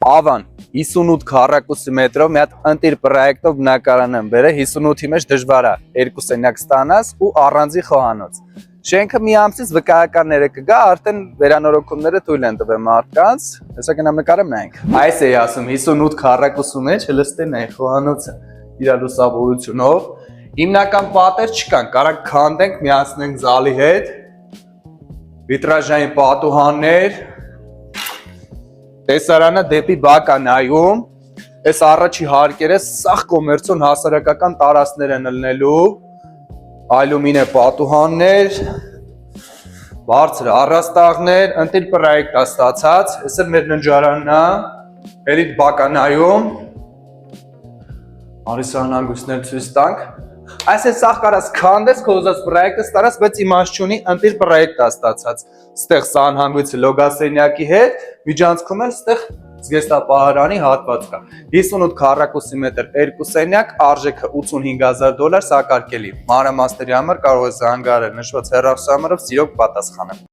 Ավան 58 քառակուսի մետրով մի հատ ընտիր պրոյեկտով բնակարան եմ բերել 58-ի մեջ դժվար է 2 սենյակ ստանաս ու առանձին խոհանոց։ Շենքը մի ամսից վկայականները կգա, արդեն վերանորոգումները թույլ են տվել մարդկանց։ Հեսա գնամ նկարեմ նայենք։ Այս էի ասում 58 քառակուսու մեջ հլստեն է խոհանոցը իր լուսավորությունով։ Հիմնական պատեր չկան, կարանք քանդենք, միացնենք զալի հետ։ Վիտրաժային պատուհաններ։ Տեսարանը դեպի բակ է նայում, այս առաջի հարկերը սաղ կոմերցիոն հասարակական տարածքներ են ելնելու, ալյումինե պատուհաններ, բարձր առաստաղներ, ընտիր պրոյեկտ է ստացած, այս էլ մեր ննջարանն է, էլի բակ է նայում, արիսարան հանգույցներ ցույց տանք, այս է սաղ կարաս քանդես քո ուզած պրոյեկտը ստանաս, բայց իմաստ չունի, ընտիր պրոյեկտ է ստացած, ստեղ սան հանգույցը լոգասենյակի հետ, միջանցքում էլ ստեղ զգեստապահարանի հատված կա, 58 քառակուսի մետր 2 սենյակ, արժեքը $85,000 սակարկելի, մանրամասների համար կարող է զանգահարել նշված հեռախոսահամարով, սիրով կպատասխանեմ։